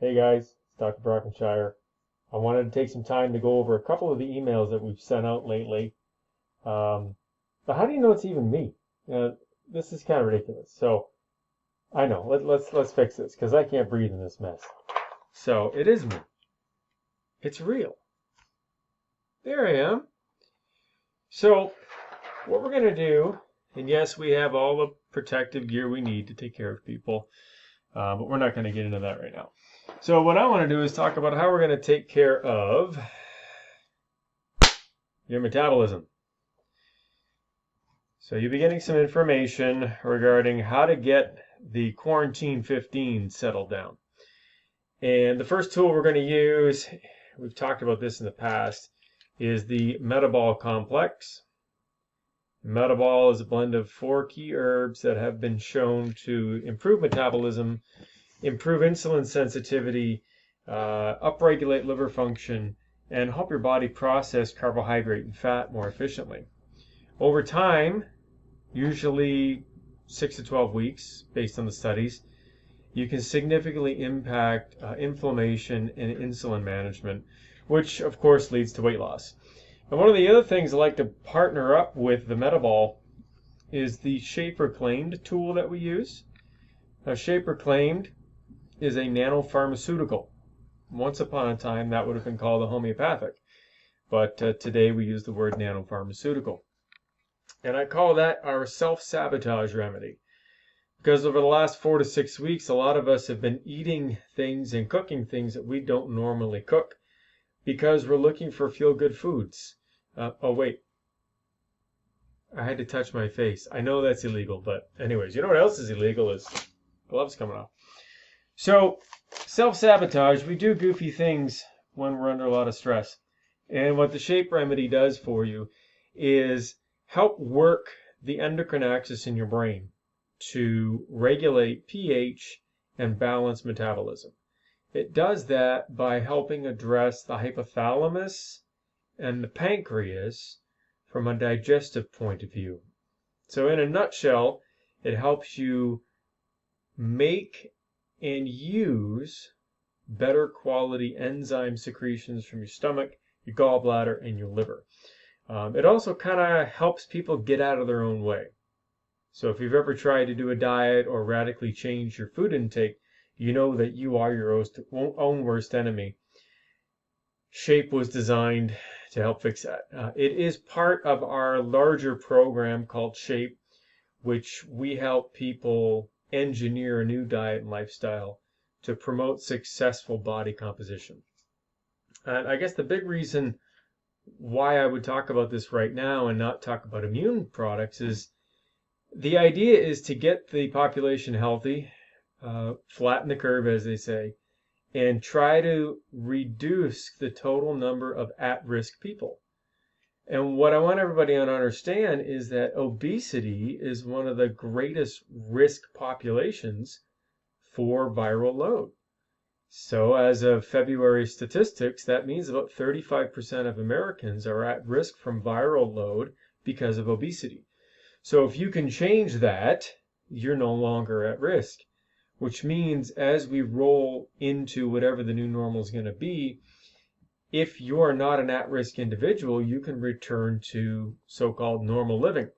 Hey guys, it's Dr. Brockenshire. I wanted to take some time to go over a couple of the emails that we've sent out lately. But how do you know it's even me? This is kind of ridiculous. So I know. Let's fix this because I can't breathe in this mess. So it is me. It's real. There I am. So what we're gonna do, and yes, we have all the protective gear we need to take care of people, but we're not going to get into that right now. So what I want to do is talk about how we're going to take care of your metabolism. So you'll be getting some information regarding how to get the quarantine 15 settled down. And the first tool we're going to use, we've talked about this in the past, is the Metabolic Complex. Metabol is a blend of 4 key herbs that have been shown to improve metabolism, improve insulin sensitivity, upregulate liver function, and help your body process carbohydrate and fat more efficiently. Over time, usually 6 to 12 weeks, based on the studies, you can significantly impact inflammation and insulin management, which of course leads to weight loss. And one of the other things I like to partner up with the Metabol is the Shaper Claimed tool that we use. Now, Shaper Claimed is a nanopharmaceutical. Once upon a time, that would have been called a homeopathic, but today we use the word nanopharmaceutical. And I call that our self-sabotage remedy. Because over the last 4 to 6 weeks, a lot of us have been eating things and cooking things that we don't normally cook because we're looking for feel-good foods. Oh, wait. I had to touch my face. I know that's illegal, but anyways, you know what else is illegal is gloves coming off. So, self-sabotage, we do goofy things when we're under a lot of stress. And what the Shape Remedy does for you is help work the endocrine axis in your brain to regulate pH and balance metabolism. It does that by helping address the hypothalamus and the pancreas from a digestive point of view. So in a nutshell, it helps you make and use better quality enzyme secretions from your stomach, your gallbladder, and your liver. It also kind of helps people get out of their own way. So if you've ever tried to do a diet or radically change your food intake, you know that you are your own worst enemy. Shape was designed to help fix that. It is part of our larger program called Shape, which we help people engineer a new diet and lifestyle to promote successful body composition. And I guess the big reason why I would talk about this right now and not talk about immune products is the idea is to get the population healthy, flatten the curve, as they say, and try to reduce the total number of at-risk people. And what I want everybody to understand is that obesity is one of the greatest risk populations for viral load. So as of February statistics, that means about 35% of Americans are at risk from viral load because of obesity. So if you can change that, you're no longer at risk, which means as we roll into whatever the new normal is going to be, if you're not an at-risk individual, you can return to so-called normal living.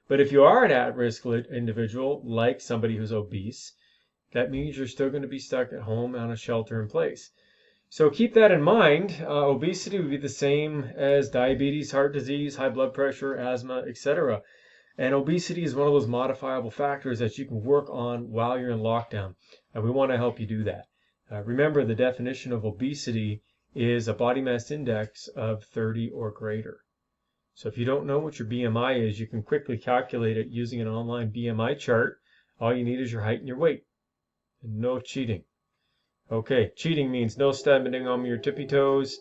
But if you are an at-risk individual, like somebody who's obese, that means you're still going to be stuck at home on a shelter in place. So keep that in mind. Obesity would be the same as diabetes, heart disease, high blood pressure, asthma, etc. And obesity is one of those modifiable factors that you can work on while you're in lockdown. And we want to help you do that. Remember, the definition of obesity is a body mass index of 30 or greater. So if you don't know what your BMI is, you can quickly calculate it using an online BMI chart. All you need is your height and your weight. And no cheating. Okay, cheating means no stepping on your tippy toes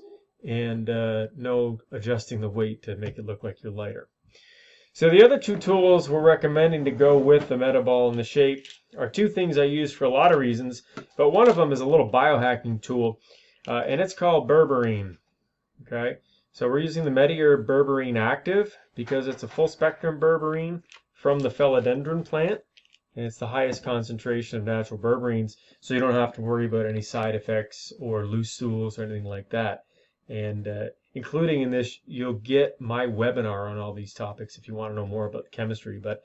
and no adjusting the weight to make it look like you're lighter. So the other two tools we're recommending to go with the Metabol and the Shape are two things I use for a lot of reasons, but one of them is a little biohacking tool, and it's called Berberine. Okay, so we're using the Meteor Berberine Active because it's a full spectrum berberine from the philodendron plant, and it's the highest concentration of natural berberines, so you don't have to worry about any side effects or loose stools or anything like that. And including in this, you'll get my webinar on all these topics if you want to know more about the chemistry. But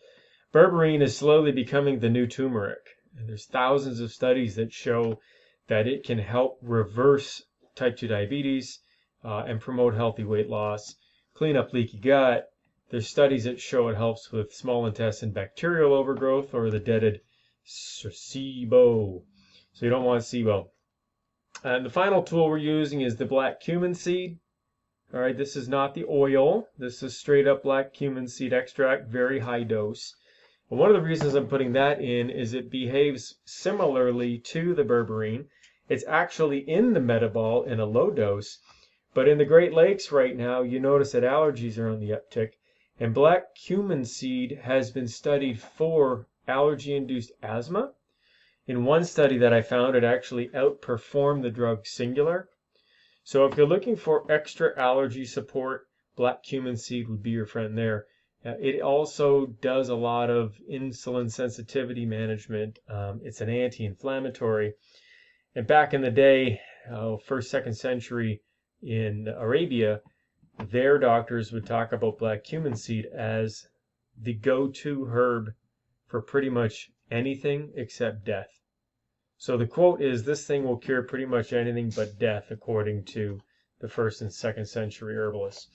berberine is slowly becoming the new turmeric. And there's thousands of studies that show that it can help reverse type 2 diabetes and promote healthy weight loss, clean up leaky gut. There's studies that show it helps with small intestine bacterial overgrowth or the dreaded SIBO. So you don't want SIBO. And the final tool we're using is the black cumin seed. All right, this is not the oil. This is straight up black cumin seed extract, very high dose. And one of the reasons I'm putting that in is it behaves similarly to the berberine. It's actually in the metabol in a low dose, but in the Great Lakes right now, you notice that allergies are on the uptick. And black cumin seed has been studied for allergy-induced asthma. In one study that I found, it actually outperformed the drug Singular. So if you're looking for extra allergy support, black cumin seed would be your friend there. It also does a lot of insulin sensitivity management. It's an anti-inflammatory. And back in the day, first, second century in Arabia, their doctors would talk about black cumin seed as the go-to herb for pretty much anything except death. So the quote is, this thing will cure pretty much anything but death, according to the first and second century herbalists.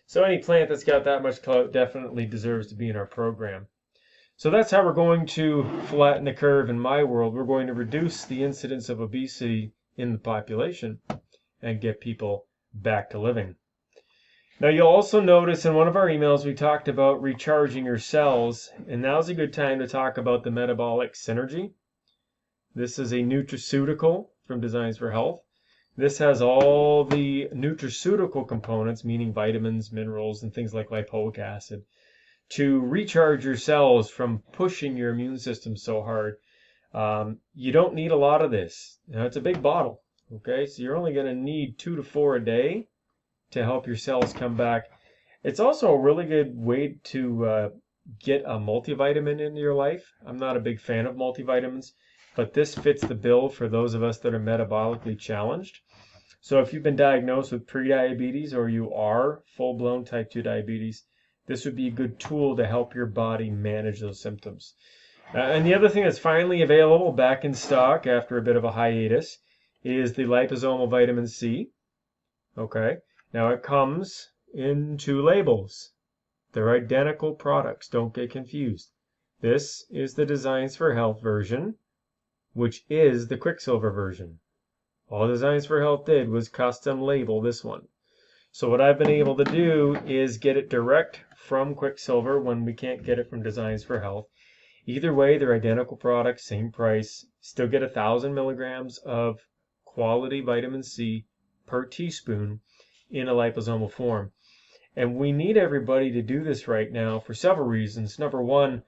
So any plant that's got that much clout definitely deserves to be in our program. So that's how we're going to flatten the curve in my world. We're going to reduce the incidence of obesity in the population and get people back to living. Now you'll also notice in one of our emails we talked about recharging your cells, and now's a good time to talk about the metabolic synergy. This is a nutraceutical from Designs for Health. This has all the nutraceutical components, meaning vitamins, minerals, and things like lipoic acid, to recharge your cells from pushing your immune system so hard. You don't need a lot of this. Now, it's a big bottle, okay? So you're only going to need 2 to 4 a day to help your cells come back. It's also a really good way to get a multivitamin into your life. I'm not a big fan of multivitamins, but this fits the bill for those of us that are metabolically challenged. So if you've been diagnosed with prediabetes or you are full-blown type 2 diabetes, this would be a good tool to help your body manage those symptoms. And the other thing that's finally available back in stock after a bit of a hiatus is the liposomal vitamin C. Okay, now it comes in 2 labels. They're identical products, don't get confused. This is the Designs for Health version, which is the Quicksilver version. All Designs for Health did was custom label this one. So what I've been able to do is get it direct from Quicksilver when we can't get it from Designs for Health. Either way, they're identical products, same price. Still get 1,000 milligrams of quality vitamin C per teaspoon in a liposomal form. And we need everybody to do this right now for several reasons. Number one,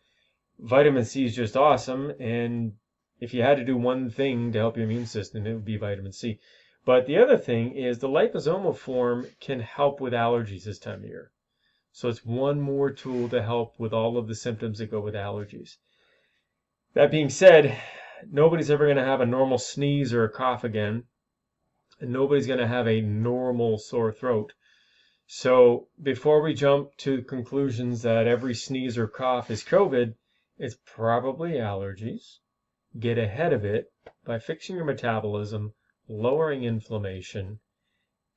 vitamin C is just awesome, and if you had to do one thing to help your immune system, it would be vitamin C. But the other thing is the liposomal form can help with allergies this time of year. So it's one more tool to help with all of the symptoms that go with allergies. That being said, nobody's ever going to have a normal sneeze or a cough again, and nobody's going to have a normal sore throat. So before we jump to conclusions that every sneeze or cough is COVID, it's probably allergies. Get ahead of it by fixing your metabolism, lowering inflammation,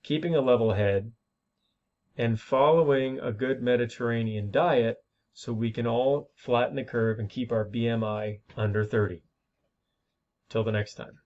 keeping a level head, and following a good Mediterranean diet so we can all flatten the curve and keep our BMI under 30. Till the next time.